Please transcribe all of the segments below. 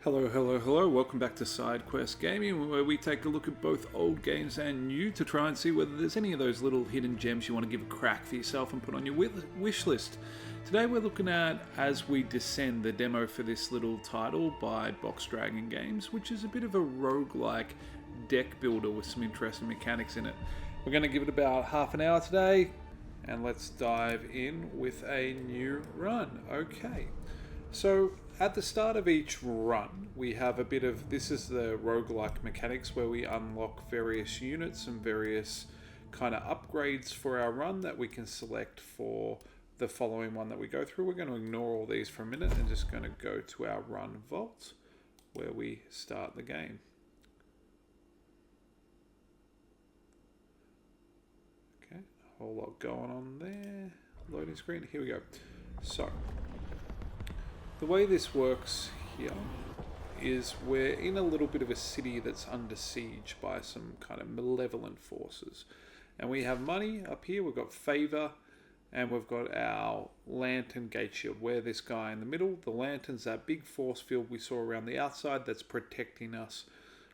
Hello, hello, hello. Welcome back to Sidequest Gaming, where we take a look at both old games and new to try and see whether there's any of those little hidden gems you want to give a crack for yourself and put on your wish list. Today we're looking at As We Descend, the demo for this little title by Box Dragon Games, which is a bit of a roguelike deck builder with some interesting mechanics in it. We're going to give it about half an hour today, and let's dive in with a new run. Okay. So at the start of each run, we have a bit of, this is the roguelike mechanics where we unlock various units and various kind of upgrades for our run that we can select for the following one that we go through. We're going to ignore all these for a minute and just going to go to our run vault where we start the game. Okay, a whole lot going on there. Loading screen, here we go. So the way this works here is we're in a little bit of a city that's under siege by some kind of malevolent forces. And we have money up here, we've got favor, and we've got our lantern gate shield. We're this guy in the middle. The lantern's that big force field we saw around the outside that's protecting us,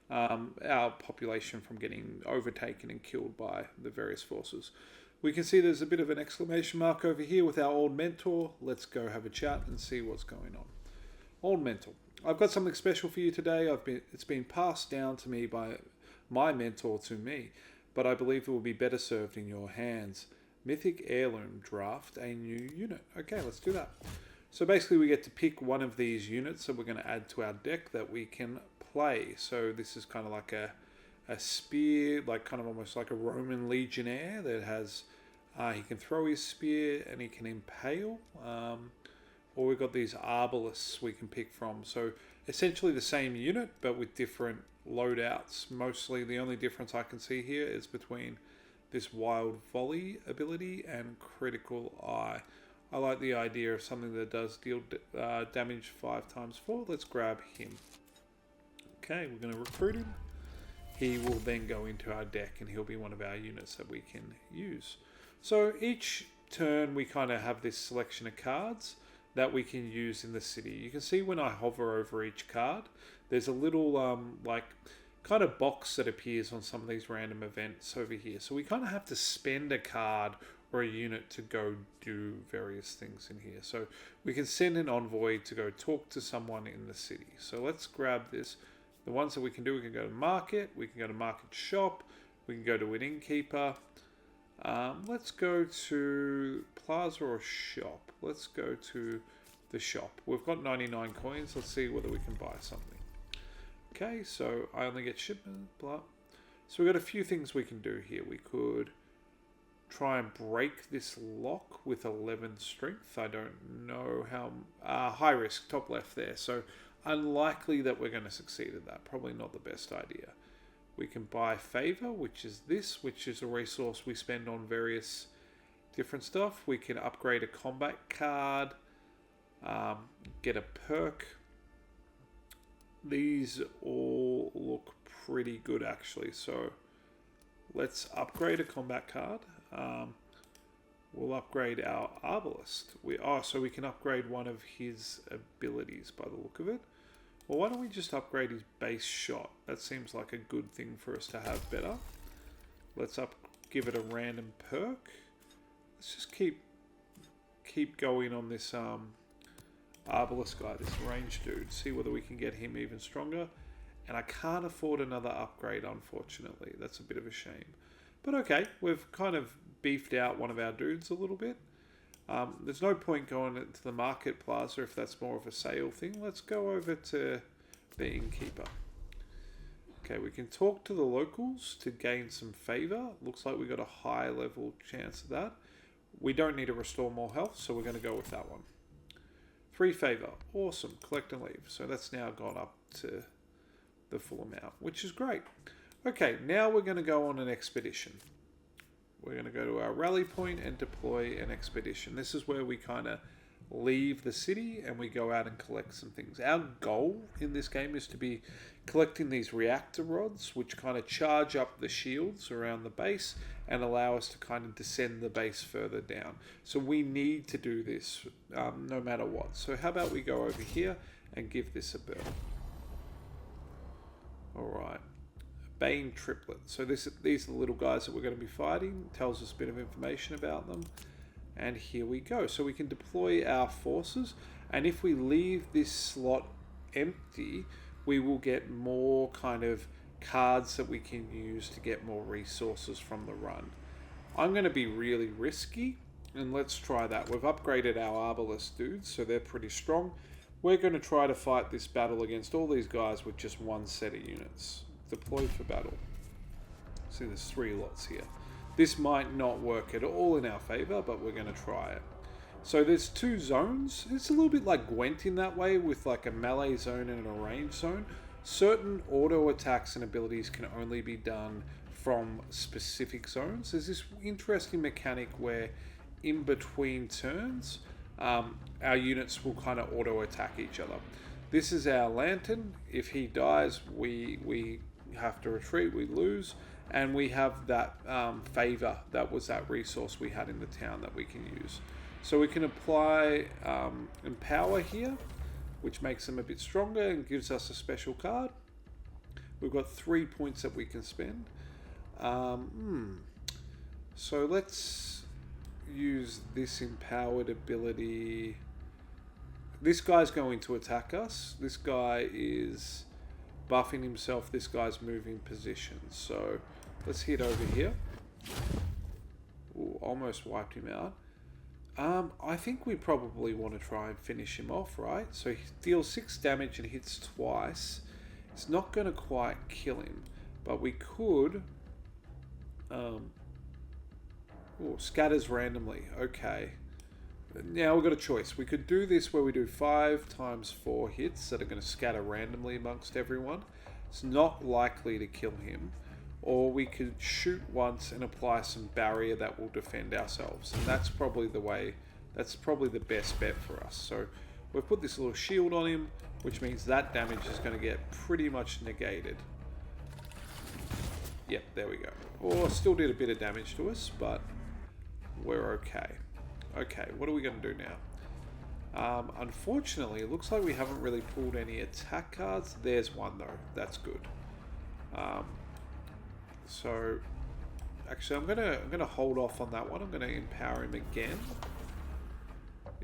our population, from getting overtaken and killed by the various forces. We can see there's a bit of an exclamation mark over here with our old mentor. Let's go have a chat and see what's going on. Old mentor, I've got something special for you today. It's been passed down to me by my mentor to me, but I believe it will be better served in your hands. Mythic Heirloom, draft a new unit. Okay, let's do that. So basically we get to pick one of these units that we're going to add to our deck that we can play. So this is kind of like a spear, like kind of almost like a Roman legionnaire that has, he can throw his spear and he can impale, or we've got these arbalists we can pick from. So essentially the same unit but with different loadouts. Mostly the only difference I can see here is between this wild volley ability and critical eye. I like the idea of something that does deal damage 5 times 4. Let's grab him. Okay, we're going to recruit him. He will then go into our deck and he'll be one of our units that we can use. So each turn we kind of have this selection of cards that we can use in the city. You can see when I hover over each card, there's a little like kind of box that appears on some of these random events over here. So we kind of have to spend a card or a unit to go do various things in here. So we can send an envoy to go talk to someone in the city. So let's grab this. The ones that we can do, we can go to market, we can go to market shop, we can go to an innkeeper. Let's go to plaza or shop. Let's go to the shop. We've got 99 coins. Let's see whether we can buy something. Okay, so I only get shipment, blah. So we've got a few things we can do here. We could try and break this lock with 11 strength. I don't know how, high risk, top left there. So unlikely that we're going to succeed at that. Probably not the best idea. We can buy favor, which is this, which is a resource we spend on various different stuff. We can upgrade a combat card, get a perk. These all look pretty good actually. So let's upgrade a combat card. We'll upgrade our arbalist. So we can upgrade one of his abilities by the look of it. Well, why don't we just upgrade his base shot? That seems like a good thing for us to have better. Let's give it a random perk. Let's just keep going on this arbalist guy, this range dude. See whether we can get him even stronger. And I can't afford another upgrade, unfortunately. That's a bit of a shame. But okay, we've kind of beefed out one of our dudes a little bit. There's no point going to the market plaza if that's more of a sale thing. Let's go over to the innkeeper. Okay, we can talk to the locals to gain some favor. Looks like we got a high level chance of that. We don't need to restore more health, so we're going to go with that one. 3 favor. Awesome. Collect and leave. So that's now gone up to the full amount, which is great. Okay, now we're going to go on an expedition. We're going to go to our rally point and deploy an expedition. This is where we kind of leave the city and we go out and collect some things. Our goal in this game is to be collecting these reactor rods, which kind of charge up the shields around the base and allow us to kind of descend the base further down. So we need to do this no matter what. So how about we go over here and give this a burn. Alright. Bane triplet. So these are the little guys that we're going to be fighting. Tells us a bit of information about them. And here we go. So we can deploy our forces. And if we leave this slot empty, we will get more kind of cards that we can use to get more resources from the run. I'm going to be really risky. And let's try that. We've upgraded our Arbalest dudes, so they're pretty strong. We're going to try to fight this battle against all these guys with just one set of units. Deploy for battle. See, there's 3 lots here. This might not work at all in our favor, but we're going to try it. So there's 2 zones. It's a little bit like Gwent in that way, with like a melee zone and a range zone. Certain auto attacks and abilities can only be done from specific zones. There's this interesting mechanic where in between turns, our units will kind of auto attack each other. This is our lantern. If he dies, we have to retreat, we lose, and we have that favor. That was that resource we had in the town that we can use. So we can apply Empower here, which makes them a bit stronger and gives us a special card. We've got 3 points that we can spend. So let's use this empowered ability. This guy's going to attack us. This guy is buffing himself. This guy's moving positions. So let's hit over here. Ooh, almost wiped him out. I think we probably want to try and finish him off, right? So he deals 6 damage and hits twice. It's not going to quite kill him, but we could... scatters randomly. Okay. Now we've got a choice. We could do this where we do 5 times 4 hits that are going to scatter randomly amongst everyone. It's not likely to kill him. Or we could shoot once and apply some barrier that will defend ourselves. And that's probably the way, that's probably the best bet for us. So we've put this little shield on him, which means that damage is going to get pretty much negated. Yep, there we go. Oh, still did a bit of damage to us, but we're okay. Okay, what are we going to do now? Unfortunately, it looks like we haven't really pulled any attack cards. There's one though. That's good. So, actually, I'm gonna hold off on that one. I'm gonna empower him again.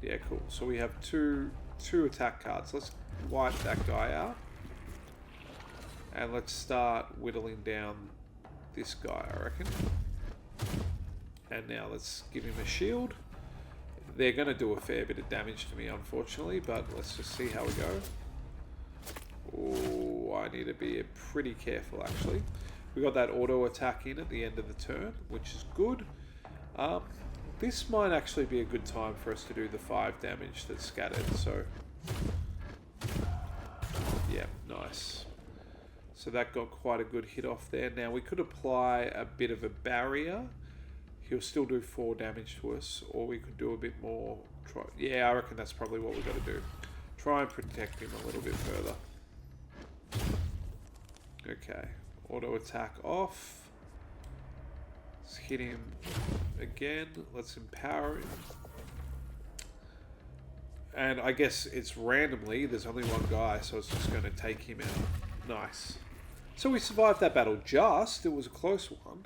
Yeah, cool. So we have two attack cards. Let's wipe that guy out, and let's start whittling down this guy, I reckon. And now let's give him a shield. They're going to do a fair bit of damage to me, unfortunately, but let's just see how we go. Oh, I need to be pretty careful, actually. We got that auto attack in at the end of the turn, which is good. This might actually be a good time for us to do the 5 damage that's scattered, so... yeah, nice. So that got quite a good hit off there. Now, we could apply a bit of a barrier. He'll still do 4 damage to us, or we could do a bit more. Yeah, I reckon that's probably what we've got to do. Try and protect him a little bit further. Okay, auto attack off. Let's hit him again. Let's empower him. And I guess it's randomly. There's only one guy, so it's just going to take him out. Nice. So we survived that battle just. It was a close one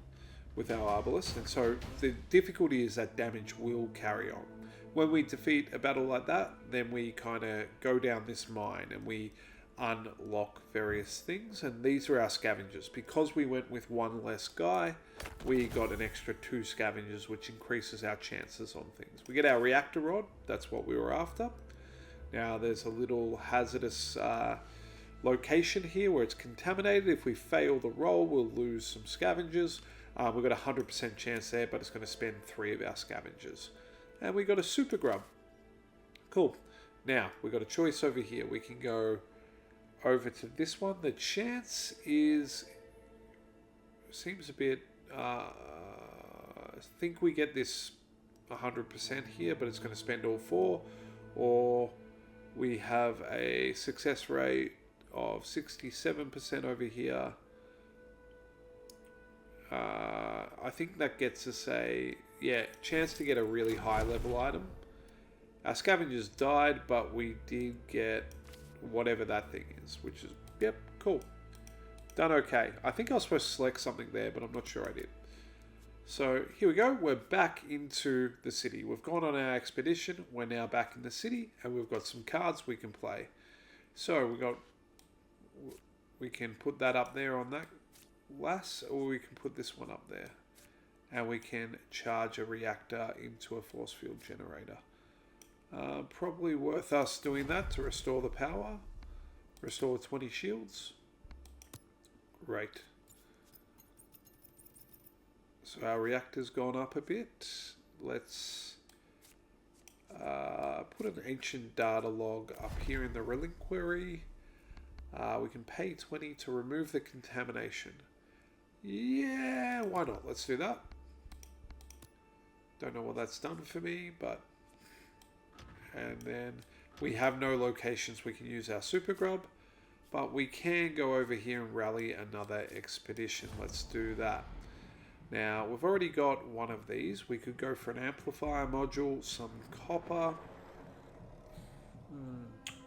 with our Arbalest, and so the difficulty is that damage will carry on. When we defeat a battle like that, then we kind of go down this mine and we unlock various things, and these are our scavengers. Because we went with one less guy, we got an extra 2 scavengers, which increases our chances on things. We get our reactor rod, that's what we were after. Now there's a little hazardous location here where it's contaminated. If we fail the roll, we'll lose some scavengers. We've got a 100% chance there, but it's going to spend 3 of our scavengers. And we got a super grub. Cool. Now, we've got a choice over here. We can go over to this one. The chance is... seems a bit... I think we get this 100% here, but it's going to spend all 4. Or we have a success rate of 67% over here. I think that gets us a chance to get a really high level item. Our scavengers died, but we did get whatever that thing is, which is, yep, cool. Done okay. I think I was supposed to select something there, but I'm not sure I did. So here we go. We're back into the city. We've gone on our expedition. We're now back in the city, and we've got some cards we can play. So we can put that up there on that glass, or we can put this one up there. And we can charge a reactor into a force field generator. Probably worth us doing that to restore the power. Restore 20 shields. Great. So our reactor's gone up a bit. Let's put an ancient data log up here in the reliquary. We can pay 20 to remove the contamination. Yeah, why not? Let's do that. Don't know what that's done for me, but... And then we have no locations we can use our super grub, but we can go over here and rally another expedition. Let's do that. Now, we've already got one of these. We could go for an amplifier module, some copper,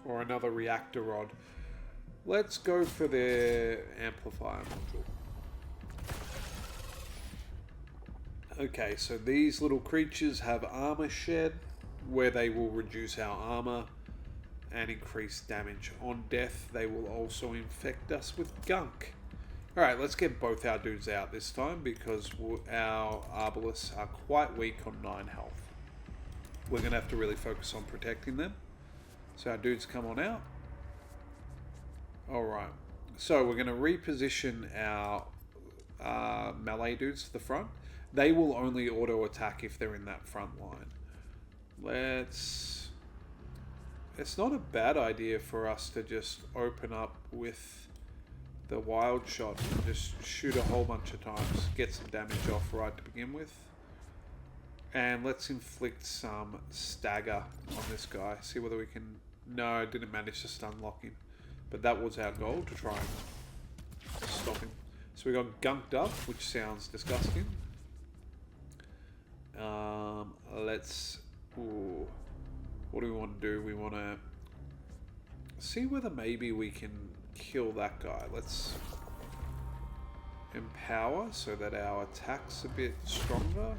or another reactor rod. Let's go for the amplifier module. Okay, so these little creatures have armor shed, where they will reduce our armor and increase damage. On death, they will also infect us with gunk. Alright, let's get both our dudes out this time, because our arbalists are quite weak on 9 health. We're going to have to really focus on protecting them. So our dudes come on out. Alright, so we're going to reposition our melee dudes to the front. They will only auto attack if they're in that front line. It's not a bad idea for us to just open up with the wild shot and just shoot a whole bunch of times, get some damage off right to begin with. And let's inflict some stagger on this guy. See whether we can... No, I didn't manage to stun lock him. But that was our goal, to try and stop him. So we got gunked up, which sounds disgusting. Let's... Ooh, what do we want to do? We want to see whether maybe we can kill that guy. Let's empower so that our attack's a bit stronger.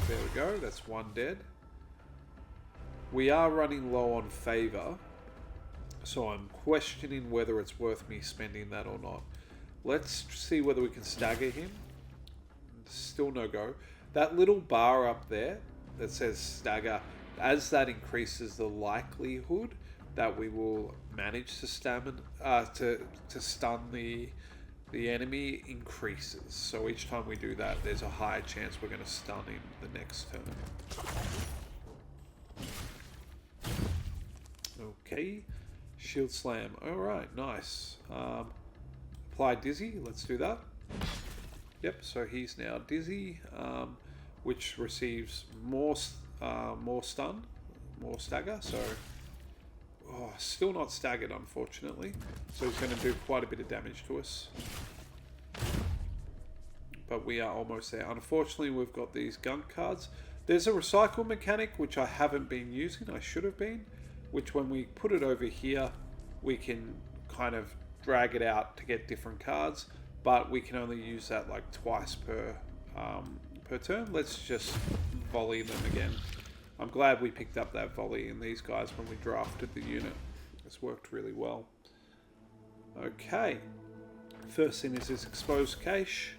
There we go. That's one dead. We are running low on favor, so I'm questioning whether it's worth me spending that or not. Let's see whether we can stagger him. Still no go. That little bar up there that says stagger, as that increases the likelihood that we will manage to stun the enemy increases. So each time we do that, there's a higher chance we're going to stun him the next turn. Okay, shield slam. Alright, nice. Apply dizzy, let's do that. Yep, so he's now dizzy, which receives more stun, more stagger. So, still not staggered, unfortunately. So he's going to do quite a bit of damage to us. But we are almost there. Unfortunately, we've got these gunk cards. There's a recycle mechanic, which I haven't been using. I should have been. Which when we put it over here, we can kind of drag it out to get different cards. But we can only use that like twice per turn. Let's just volley them again. I'm glad we picked up that volley in these guys when we drafted the unit. It's worked really well. Okay. First thing is this exposed cache.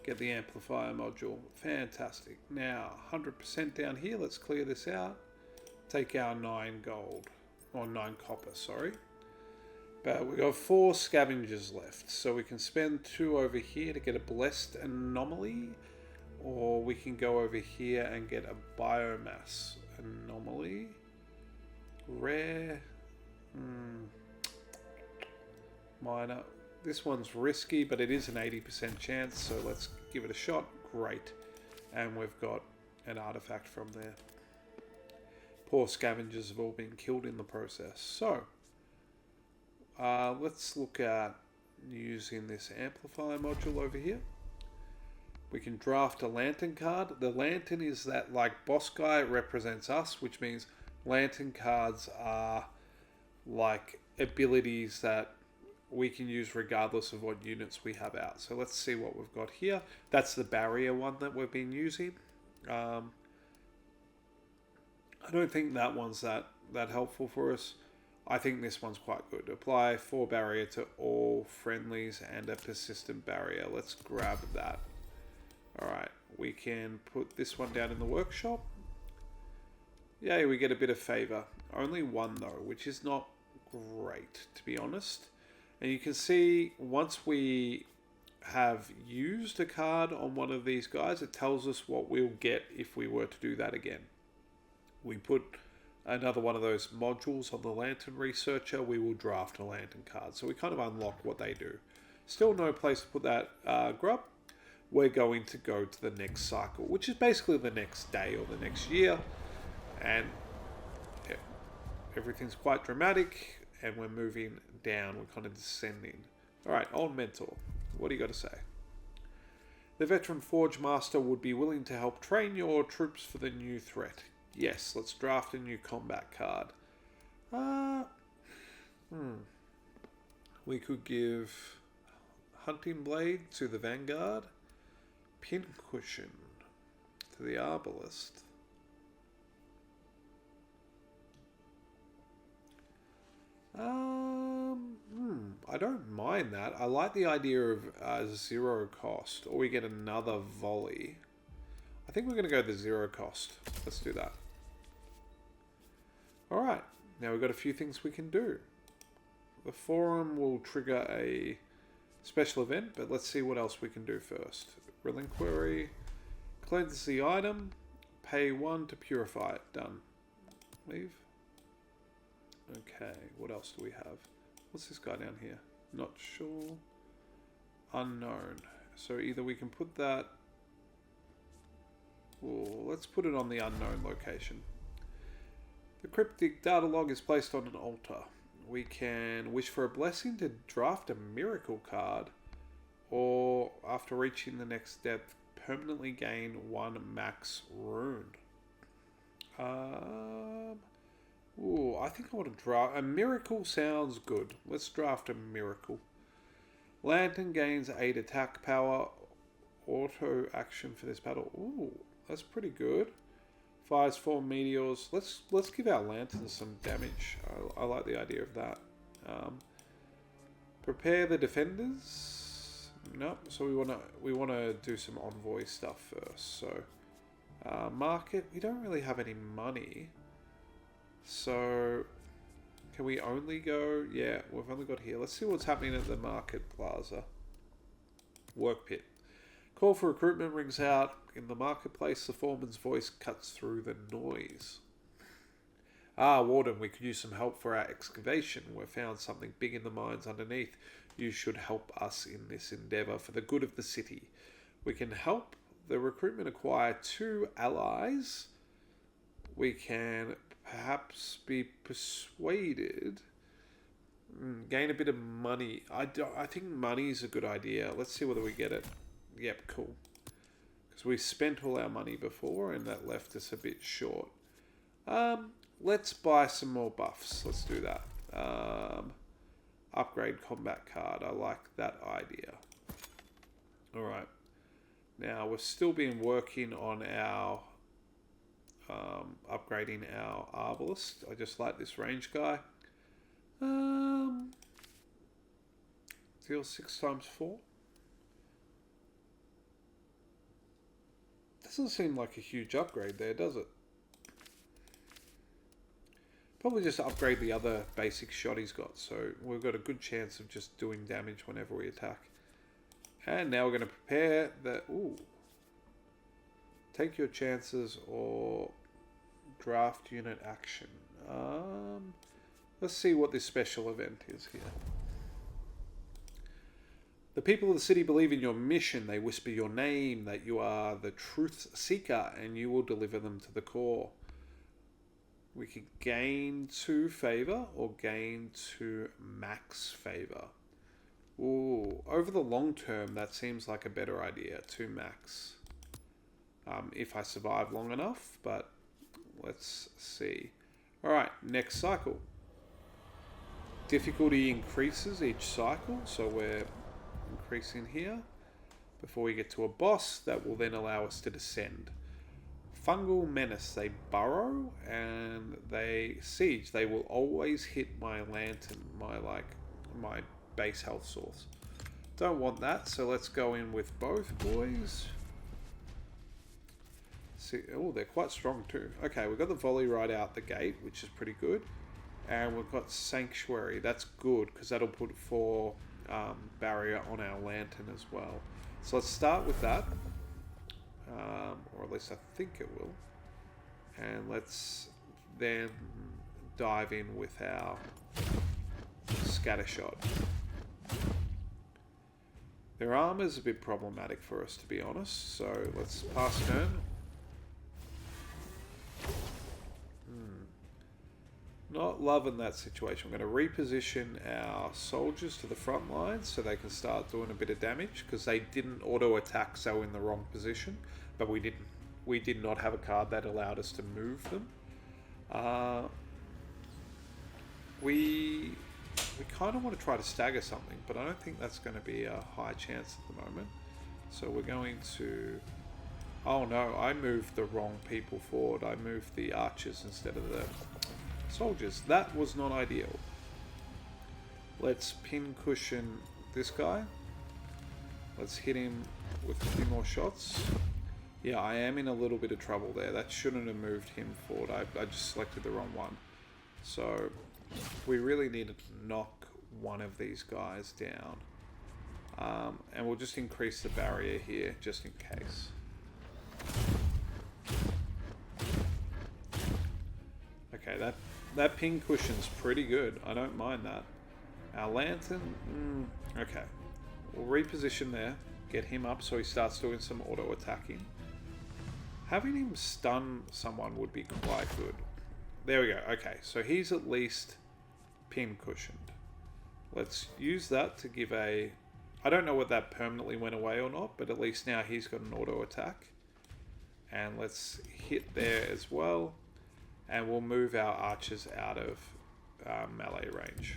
Get the amplifier module. Fantastic. Now, 100% down here. Let's clear this out. Take our 9 gold. Or 9 copper, sorry. But we've got 4 scavengers left. So we can spend 2 over here to get a blessed anomaly. Or we can go over here and get a biomass anomaly. Rare. Minor. This one's risky, but it is an 80% chance, so let's give it a shot. Great. And we've got an artifact from there. Poor scavengers have all been killed in the process. So, let's look at using this amplifier module over here. We can draft a lantern card. The lantern is that, like, boss guy represents us, which means lantern cards are like abilities that we can use regardless of what units we have out. So let's see what we've got here. That's the barrier one that we've been using. I don't think that one's that helpful for us. I think this one's quite good. Apply 4 barrier to all friendlies and a persistent barrier. Let's grab that. Alright, we can put this one down in the workshop. Yay, we get a bit of favour. Only 1 though, which is not great, to be honest. And you can see once we have used a card on one of these guys, it tells us what we'll get if we were to do that again. We put another one of those modules on the Lantern Researcher, we will draft a Lantern card. So we kind of unlock what they do. Still no place to put that grub. We're going to go to the next cycle, which is basically the next day or the next year. And yeah, everything's quite dramatic, and we're moving down, we're kind of descending. Alright, Old Mentor, what do you got to say? The Veteran Forge Master would be willing to help train your troops for the new threat. Yes, let's draft a new combat card. We could give Hunting Blade to the Vanguard, Pincushion to the Arbalist. I don't mind that. I like the idea of 0 cost, or we get another volley. I think we're going to go the 0 cost. Let's do that. Alright, now we've got a few things we can do. The forum will trigger a special event, but let's see what else we can do first. Relinquery, cleanse the item, pay 1 to purify it. Done. Leave. Okay, what else do we have? What's this guy down here? Not sure. Unknown. So either we can put that... Well, let's put it on the unknown location. The cryptic data log is placed on an altar. We can wish for a blessing to draft a miracle card, or after reaching the next depth, permanently gain 1 max rune. Ooh, I think I want to draft... A miracle sounds good. Let's draft a miracle. Lantern gains 8 attack power. Auto action for this battle. Ooh, that's pretty good. Fires 4 meteors. Let's give our lanterns some damage. I like the idea of that. Prepare the defenders. Nope. So we wanna do some envoy stuff first. So market. We don't really have any money. So can we only go? Yeah, we've only got here. Let's see what's happening at the market plaza. Work pit. Call for recruitment rings out. In the marketplace, the foreman's voice cuts through the noise. Ah, Warden, we could use some help for our excavation. We've found something big in the mines underneath. You should help us in this endeavour for the good of the city. We can help the recruitment acquire 2 allies. We can perhaps be persuaded. Gain a bit of money. I think money is a good idea. Let's see whether we get it. Yep, cool. Because we spent all our money before and that left us a bit short. Let's buy some more buffs. Let's do that. Upgrade combat card. I like that idea. Alright. Now, we've still been working on our... upgrading our Arbalist. I just like this range guy. Deal 6 times 4. Doesn't seem like a huge upgrade there, does it? Probably just upgrade the other basic shot he's got, so we've got a good chance of just doing damage whenever we attack. And now we're going to prepare the... Ooh. Take your chances or draft unit action. Let's see what this special event is here. The people of the city believe in your mission. They whisper your name, that you are the truth seeker, and you will deliver them to the core. We could gain 2 favor or gain 2 max favor. Ooh, over the long term, that seems like a better idea. 2 max. If I survive long enough, but let's see. Alright, next cycle. Difficulty increases each cycle, so we're increasing here before we get to a boss that will then allow us to descend. Fungal menace, they burrow and they siege. They will always hit my lantern, my base health source. Don't want that, so let's go in with both boys. See, oh, they're quite strong too. Okay, we've got the volley right out the gate, which is pretty good. And we've got Sanctuary. That's good, because that'll put 4 barrier on our lantern as well. So let's start with that. Or at least I think it will. And let's then dive in with our Scatter Shot. Their armor's a bit problematic for us, to be honest. So let's pass turn. Not loving that situation. We're going to reposition our soldiers to the front lines so they can start doing a bit of damage, because they didn't auto attack, so in the wrong position. But we did not have a card that allowed us to move them. We kind of want to try to stagger something, but I don't think that's going to be a high chance at the moment. So we're going to... Oh no, I moved the wrong people forward. I moved the archers instead of the soldiers. That was not ideal. Let's pin cushion this guy. Let's hit him with a few more shots. Yeah, I am in a little bit of trouble there. That shouldn't have moved him forward. I just selected the wrong one. So we really need to knock one of these guys down. And we'll just increase the barrier here just in case. Okay, that pin cushion's pretty good. I don't mind that. Our lantern, okay. We'll reposition there, get him up so he starts doing some auto attacking. Having him stun someone would be quite good. There we go. Okay, so he's at least pin cushioned. Let's use that to give a... I don't know whether that permanently went away or not, but at least now he's got an auto attack. And let's hit there as well. And we'll move our archers out of melee range.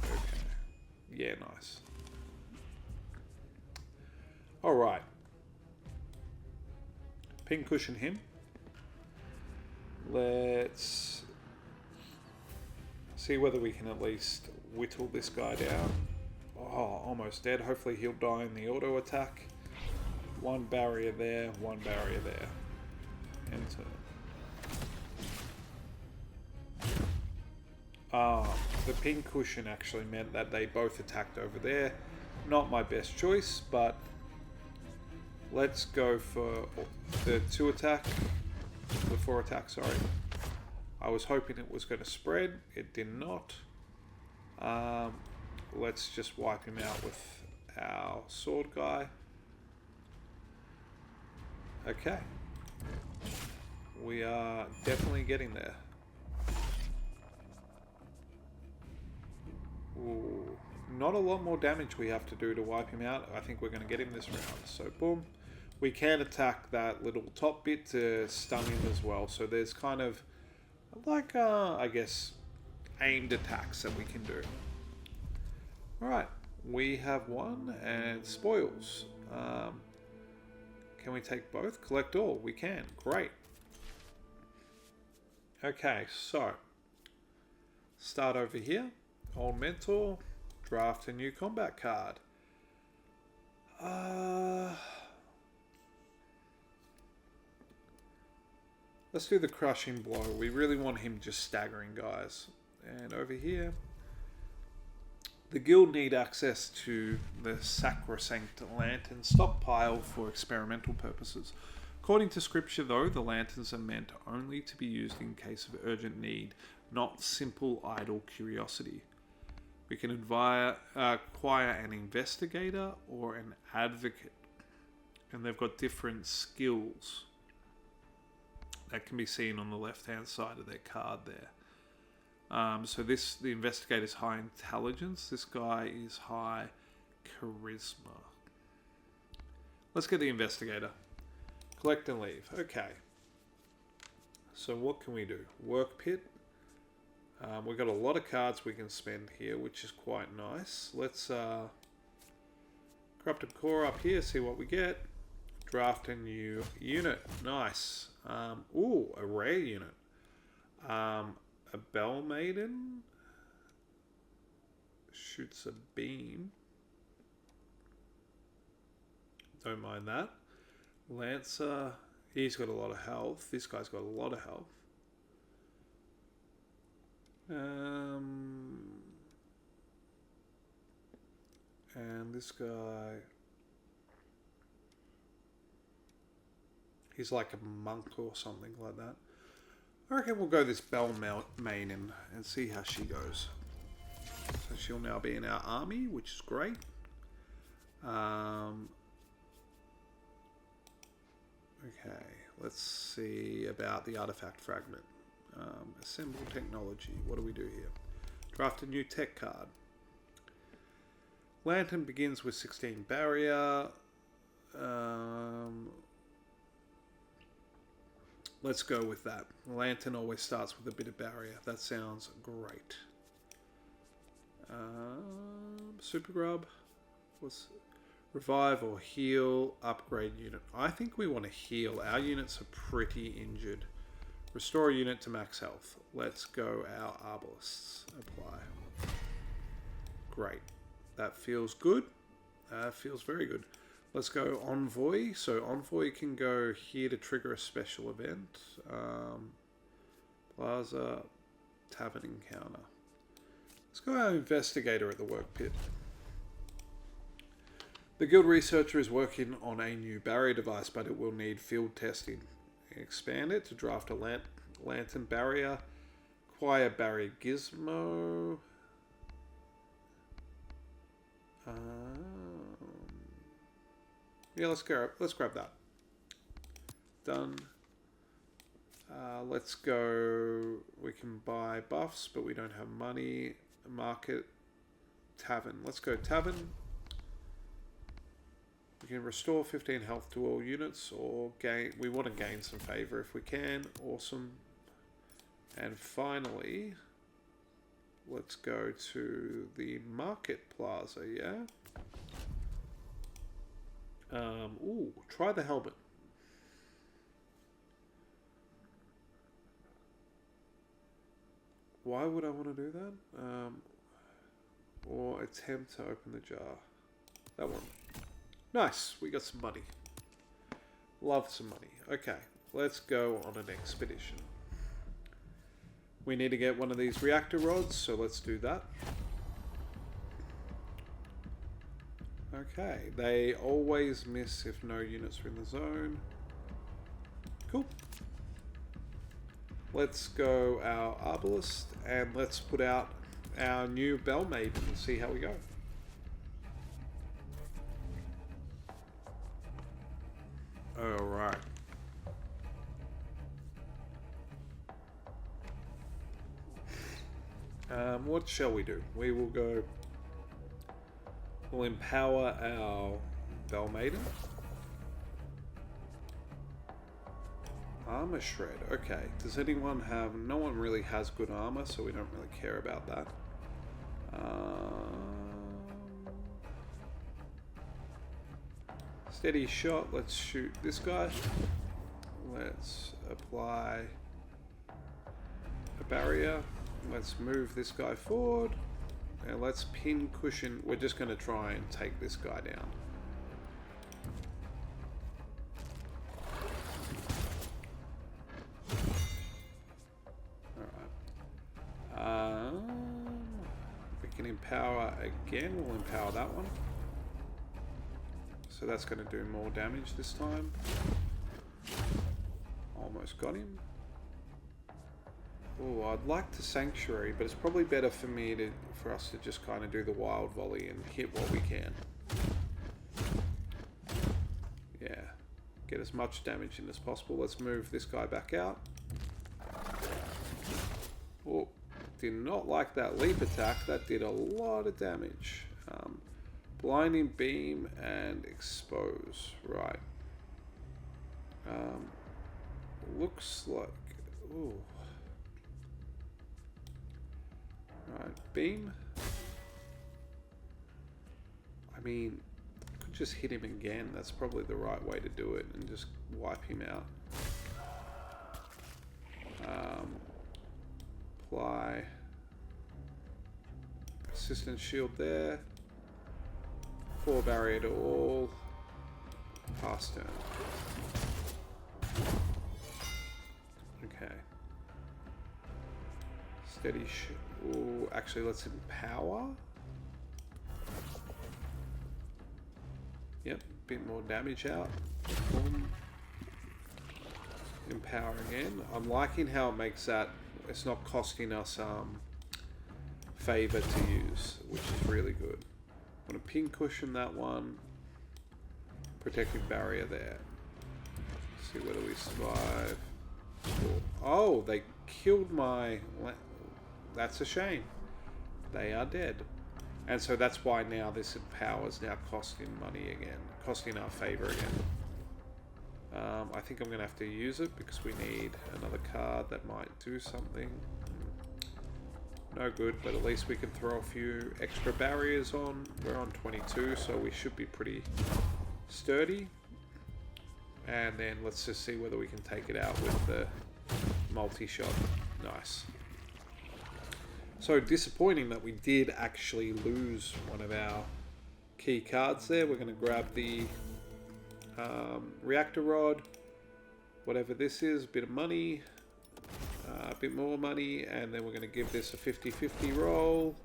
Okay. Yeah, nice. Alright. Pin cushion him. Let's see whether we can at least whittle this guy down. Oh, almost dead. Hopefully he'll die in the auto attack. One barrier there, one barrier there. Enter. The pin cushion actually meant that they both attacked over there. Not my best choice, but let's go for the 2 attack. The 4 attack, sorry. I was hoping it was going to spread. It did not. Let's just wipe him out with our sword guy. Okay. We are definitely getting there. Ooh, not a lot more damage we have to do to wipe him out. I think we're going to get him this round. So, boom. We can attack that little top bit to stun him as well. So there's kind of like, I guess, aimed attacks that we can do. Alright, we have one, and spoils. Can we take both? Collect all. We can. Great. Okay, so start over here. Old mentor. Draft a new combat card. Let's do the crushing blow. We really want him just staggering guys. And over here, the guild need access to the sacrosanct lantern stockpile for experimental purposes. According to scripture though, the lanterns are meant only to be used in case of urgent need, not simple idle curiosity. We can acquire an investigator or an advocate, and they've got different skills that can be seen on the left hand side of their card there. So the investigator is high intelligence. This guy is high charisma. Let's get the investigator. Collect and leave. Okay. So what can we do? Work pit. We've got a lot of cards we can spend here, which is quite nice. Let's corrupt a core up here, see what we get. Draft a new unit. Nice. Ooh, a rare unit. A Bell Maiden. Shoots a beam. Don't mind that. Lancer. He's got a lot of health. This guy's got a lot of health. And this guy, he's like a monk or something like that. I reckon we'll go this Bell Maiden and see how she goes. So she'll now be in our army, which is great. Okay, let's see about the artifact fragment. Assemble technology. What do we do here? Draft a new tech card. Lantern begins with 16 barrier. Let's go with that. Lantern always starts with a bit of barrier. That sounds great. Super Grub. What's revive or heal? Upgrade unit. I think we want to heal. Our units are pretty injured. Restore a unit to max health. Let's go our Arbalists. Apply. Great. That feels good. Feels very good. Let's go Envoy. So Envoy can go here to trigger a special event. Plaza. Tavern Encounter. Let's go our Investigator at the Work Pit. The Guild Researcher is working on a new barrier device, but it will need field testing. Expand it to draft a lantern barrier. Acquire barrier gizmo. Yeah, let's grab that. Done. Let's go. We can buy buffs, but we don't have money. Market. Tavern. Let's go Tavern. We can restore 15 health to all units, or gain. We want to gain some favor if we can. Awesome. And finally, let's go to the Market Plaza. Yeah. Ooh, try the helmet. Why would I want to do that? Or attempt to open the jar. That one. Nice, we got some money. Love some money. Okay, let's go on an expedition. We need to get one of these reactor rods, so let's do that. Okay, they always miss if no units are in the zone. Cool. Let's go our Arbalist and let's put out our new Bell Maiden and see how we go. Alright. What shall we do? We will go... We'll empower our Bell Maiden. Armor Shred. Okay. Does anyone have... No one really has good armor, so we don't really care about that. Steady shot. Let's shoot this guy. Let's apply a barrier. Let's move this guy forward. And let's pin cushion. We're just going to try and take this guy down. Alright. We can empower again. We'll empower that one. So that's going to do more damage this time. Almost got him. Oh, I'd like to Sanctuary, but it's probably better for me for us to just kind of do the wild volley and hit what we can. Yeah, get as much damage in as possible. Let's move this guy back out. Oh, did not like that leap attack. That did a lot of damage. Blinding beam and expose. Right. Looks like Ooh. Right, beam. I mean, could just hit him again. That's probably the right way to do it, and just wipe him out. Apply assistant shield there. 4 barrier to all. Pass turn. Okay. Steady ooh, actually, let's empower. Yep, bit more damage out. Boom. Empower again. I'm liking how it makes that it's not costing us favor to use, which is really good. I'm gonna pin cushion that one. Protective barrier there. See whether we survive. Oh, they killed my... That's a shame. They are dead. And so that's why now this empower is now costing money again. Costing our favor again. I think I'm going to have to use it because we need another card that might do something. No good, but at least we can throw a few extra barriers on. We're on 22, so we should be pretty sturdy. And then let's just see whether we can take it out with the multi-shot. Nice. So disappointing that we did actually lose one of our key cards there. We're going to grab the reactor rod, whatever this is, a bit of money, a bit more money, and then we're going to give this a 50-50 roll,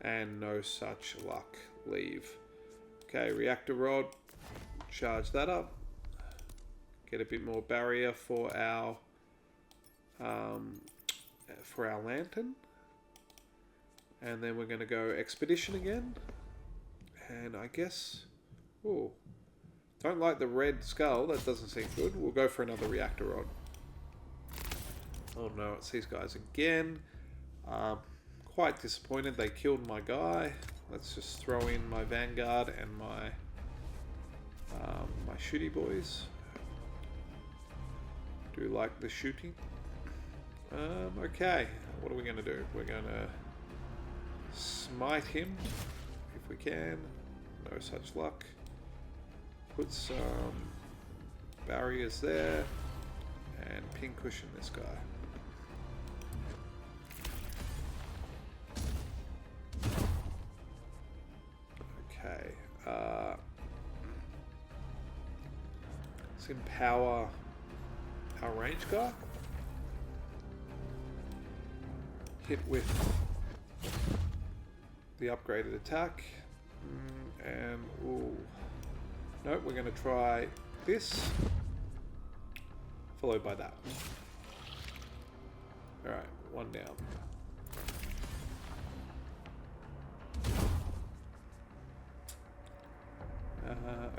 and no such luck. Leave. Okay, reactor rod, charge that up, get a bit more barrier for our lantern, and then we're going to go expedition again, and I guess, ooh, don't like the red skull, that doesn't seem good. We'll go for another reactor rod. Oh no, it's these guys again. Quite disappointed they killed my guy. Let's just throw in my vanguard and my my shooty boys. Do like the shooting. Okay, what are we going to do? We're going to smite him if we can. No such luck. Put some barriers there and pin cushion this guy. Okay. Let's empower our range guy. Hit with the upgraded attack. And ooh. Nope, we're going to try this, followed by that. Alright, one down.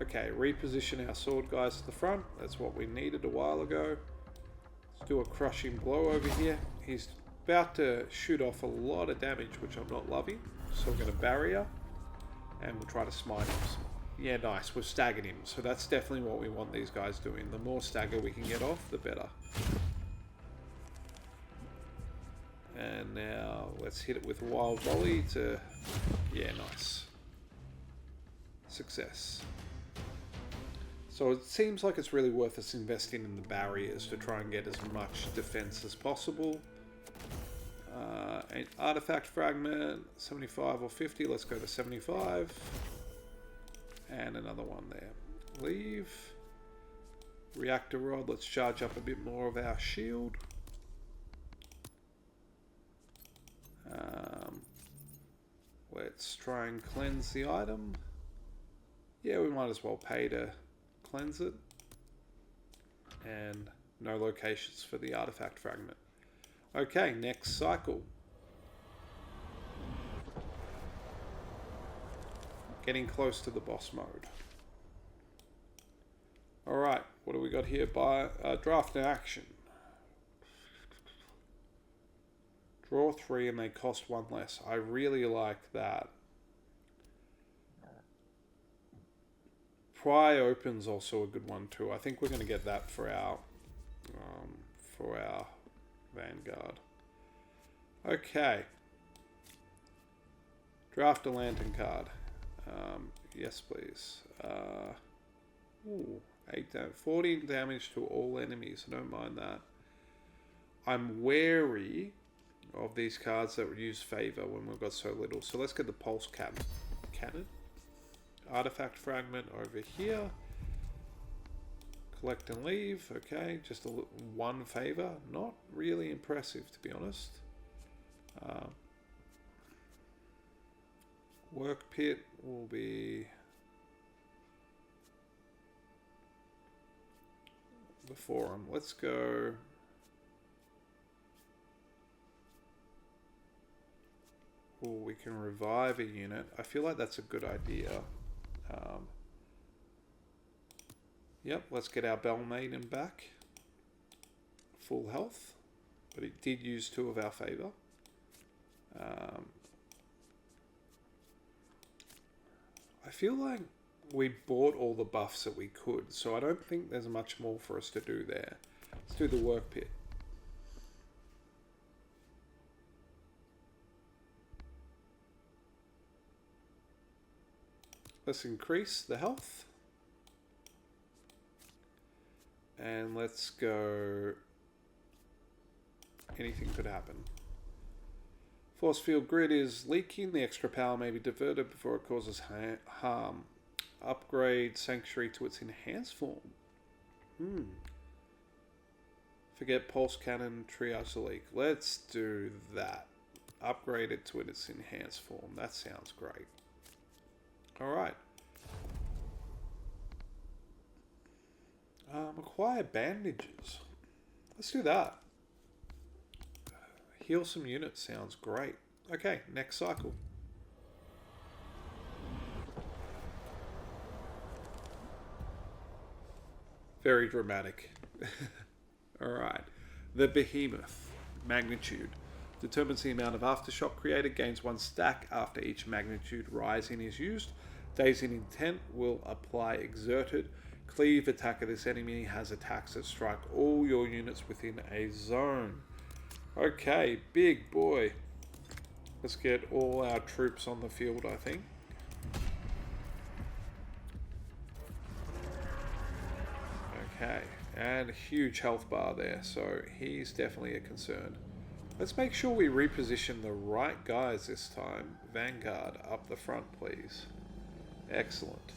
Okay, reposition our sword guys to the front. That's what we needed a while ago. Let's do a crushing blow over here. He's about to shoot off a lot of damage, which I'm not loving. So we're going to barrier, and we'll try to smite him. Yeah, nice. We've staggered him. So that's definitely what we want these guys doing. The more stagger we can get off, the better. And now let's hit it with wild volley to... Yeah, nice. Success. So it seems like it's really worth us investing in the barriers to try and get as much defense as possible. An artifact fragment, 75 or 50. Let's go to 75. And another one there. Leave. Reactor rod. Let's charge up a bit more of our shield. Let's try and cleanse the item. Yeah, we might as well pay to cleanse it. And no locations for the artifact fragment. Okay, next cycle. Getting close to the boss mode. Alright, what do we got here? By draft and action. Draw 3 and they cost 1 less. I really like that. Pry open's also a good one too. I think we're going to get that for our Vanguard. Okay. Draft a lantern card. Yes, please. Ooh, 14 damage to all enemies. I don't mind that. I'm wary of these cards that use favor when we've got so little. So let's get the pulse cannon. Artifact fragment over here. Collect and leave. Okay, just one favor. Not really impressive, to be honest. Work pit will be the forum. Let's go. Oh, we can revive a unit. I feel like that's a good idea. Yep, let's get our Bell Maiden back. Full health. But it did use 2 of our favor. I feel like we bought all the buffs that we could, so I don't think there's much more for us to do there. Let's do the work pit. Let's increase the health. And let's go... Anything could happen. Force field grid is leaking. The extra power may be diverted before it causes harm. Upgrade Sanctuary to its enhanced form. Forget Pulse Cannon, triage the leak. Let's do that. Upgrade it to its enhanced form. That sounds great. Alright. Acquire bandages. Let's do that. Heal some units sounds great. Okay, next cycle. Very dramatic. Alright. The Behemoth. Magnitude. Determines the amount of aftershock created. Gains 1 stack after each magnitude rising is used. Dazing Intent will apply exerted. Cleave attacker. This enemy has attacks that strike all your units within a zone. Okay, big boy. Let's get all our troops on the field, I think. Okay, and a huge health bar there, so he's definitely a concern. Let's make sure we reposition the right guys this time. Vanguard, up the front, please. Excellent.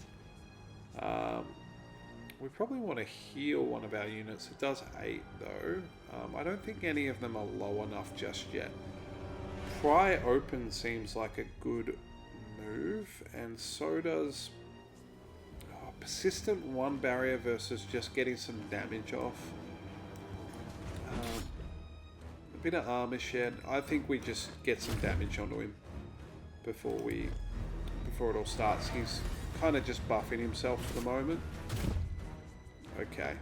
We probably want to heal one of our units. It does 8 though. I don't think any of them are low enough just yet. Pry open seems like a good move, and so does persistent 1 barrier versus just getting some damage off. A bit of armor shed. I think we just get some damage onto him before it all starts. He's kind of just buffing himself for the moment. Okay,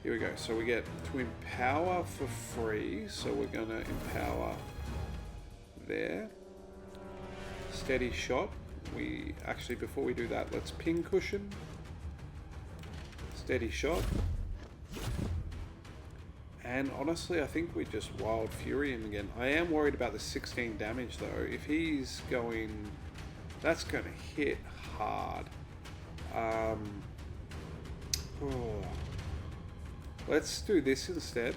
here we go. So we get to empower for free. So we're going to empower there. Steady shot. We actually, before we do that, let's pin cushion. Steady shot. And honestly, I think we just Wild Fury him again. I am worried about the 16 damage though. If he's going, that's going to hit hard. Let's do this instead.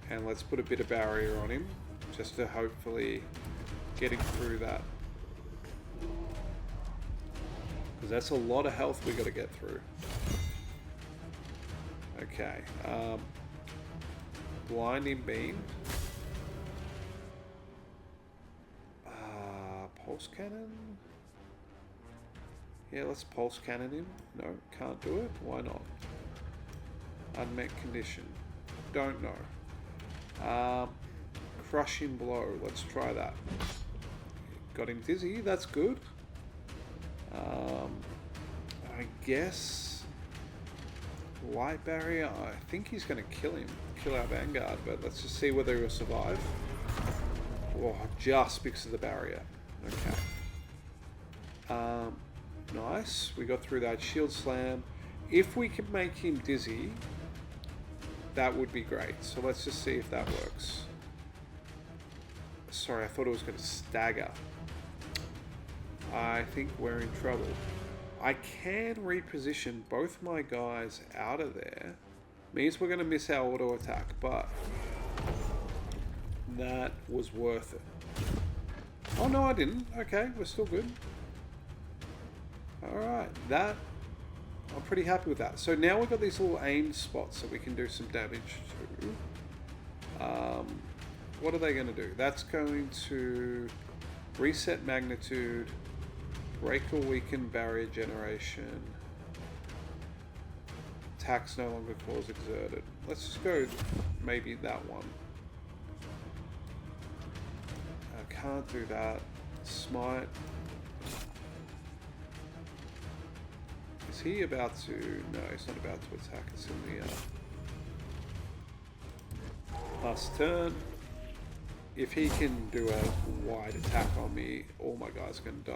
And let's put a bit of barrier on him, just to hopefully get him through that. Because that's a lot of health we got to get through. Okay. Blinding Beam. Pulse Cannon. Yeah, let's Pulse Cannon him. No, can't do it. Why not? Unmet condition. Don't know. Crushing Blow. Let's try that. Got him dizzy. That's good. I guess Light Barrier. I think he's going to kill him. Kill our Vanguard. But let's just see whether he'll survive. Oh, just because of the barrier. Okay. Nice. We got through that shield slam. If we can make him dizzy, That would be great. So let's just see if that works. Sorry, I thought it was going to stagger. I think we're in trouble. I can reposition both my guys out of there. Means we're going to miss our auto attack, but that was worth it. Oh no, I didn't. Okay, we're still good. Alright, that... I'm pretty happy with that. So now we've got these little aimed spots that we can do some damage to. What are they going to do? That's going to reset magnitude, break or weaken barrier generation, attacks no longer cause exerted. Let's just go maybe that one. I can't do that. Smite. Is he about to... No, he's not about to attack. It's in the last turn. If he can do a wide attack on me, all my guys are going to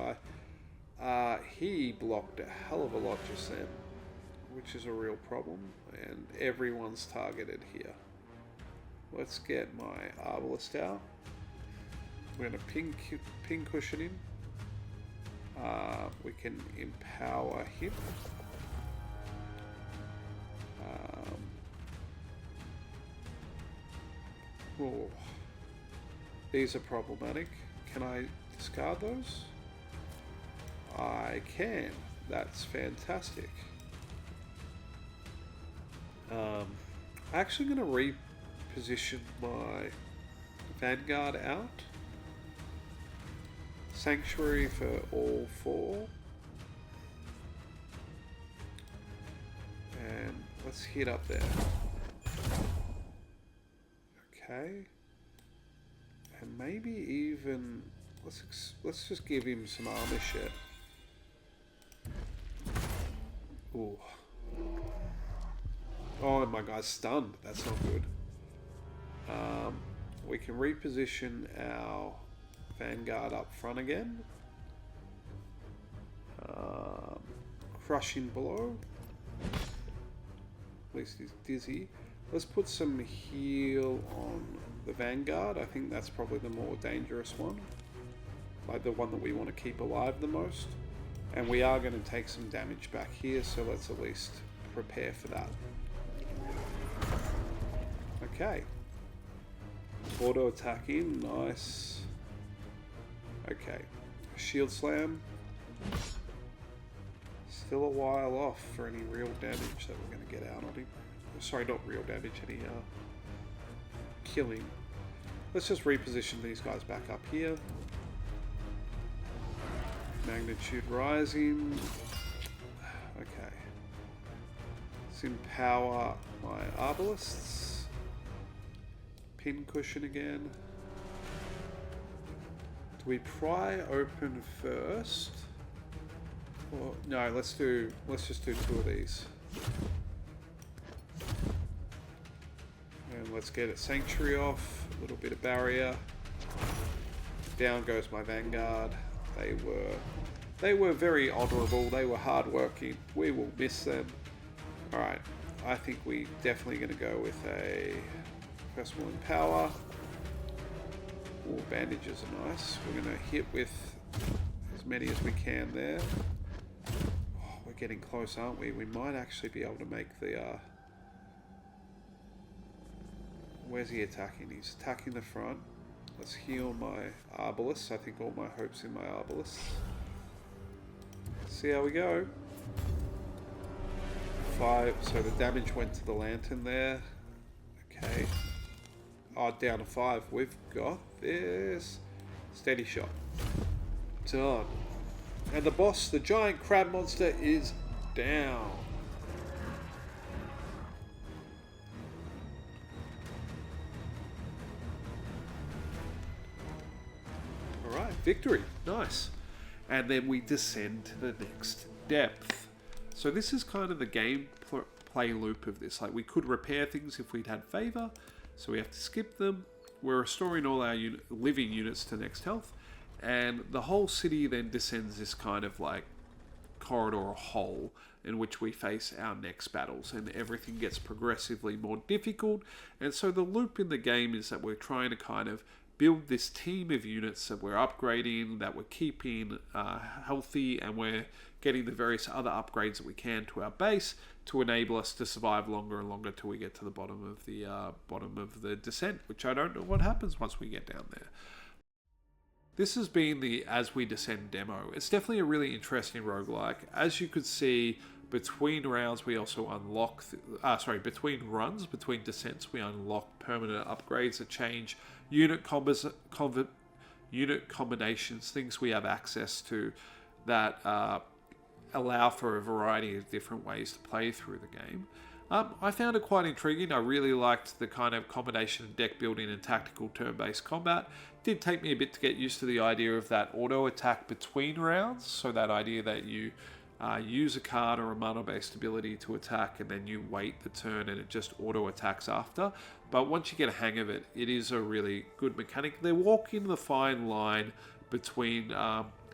die. He blocked a hell of a lot just then, which is a real problem, and everyone's targeted here. Let's get my Arbalist out. We're going to pin cushion him. We can empower him. Oh, these are problematic. Can I discard those? I can. That's fantastic. I'm actually going to reposition my Vanguard out. Sanctuary for all four. And let's hit up there. Okay. And maybe even... Let's just give him some armor shit. Ooh. Oh, my guy's stunned. That's not good. We can reposition our Vanguard up front again. Crushing blow. At least he's dizzy. Let's put some heal on the Vanguard. I think that's probably the more dangerous one. Like the one that we want to keep alive the most. And we are going to take some damage back here, so let's at least prepare for that. Okay. Auto attack in, nice. Okay. Shield slam. Still a while off for any real damage that we're going to get out on him. Sorry, not real damage, any killing. Let's just reposition these guys back up here. Magnitude rising. Okay. Let's empower my Arbalists. Pin cushion again. Do we pry open first? Or, no, let's just do two of these. And let's get a Sanctuary off, a little bit of barrier. Down goes my Vanguard. They were very honourable, they were hardworking. We will miss them. Alright, I think we definitely going to go with a first one empower. Ooh, bandages are nice. We're going to hit with as many as we can there. Oh, we're getting close, aren't we? We might actually be able to make the... Where's he attacking? He's attacking the front. Let's heal my Arbalists. I think all my hope's in my Arbalists. See how we go. 5. So the damage went to the lantern there. Okay. Oh, down to 5. We've got this. Steady shot. Done. And the boss, the giant crab monster, is down. Alright, victory. Nice. And then we descend to the next depth. So this is kind of the gameplay loop of this. Like, we could repair things if we'd had favor, so we have to skip them. We're restoring all our living units to next health, and the whole city then descends this kind of like corridor or hole in which we face our next battles, and everything gets progressively more difficult. And so the loop in the game is that we're trying to kind of build this team of units that we're upgrading, that we're keeping healthy, and we're getting the various other upgrades that we can to our base to enable us to survive longer and longer till we get to the bottom of the descent, which I don't know what happens once we get down there. This has been the As We Descend demo. It's definitely a really interesting roguelike. As you could see, between rounds we also unlock, between runs, between descents, we unlock permanent upgrades that change unit combinations, things we have access to that allow for a variety of different ways to play through the game. I found it quite intriguing. I really liked the kind of combination of deck building and tactical turn-based combat. It did take me a bit to get used to the idea of that auto attack between rounds, so that idea that you use a card or a mana-based ability to attack and then you wait the turn and it just auto attacks after. But once you get a hang of it, it is a really good mechanic. They're walking the fine line between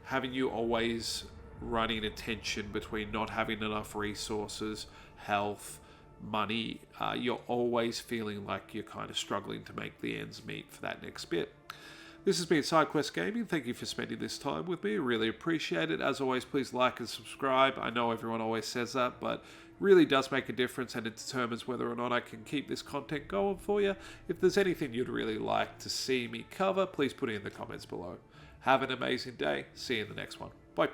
having you always running a tension between not having enough resources, health, money. You're always feeling like you're kind of struggling to make the ends meet for that next bit. This has been Sidequest Gaming. Thank you for spending this time with me. I really appreciate it. As always, please like and subscribe. I know everyone always says that, but it really does make a difference, and it determines whether or not I can keep this content going for you. If there's anything you'd really like to see me cover, please put it in the comments below. Have an amazing day. See you in the next one. Bye.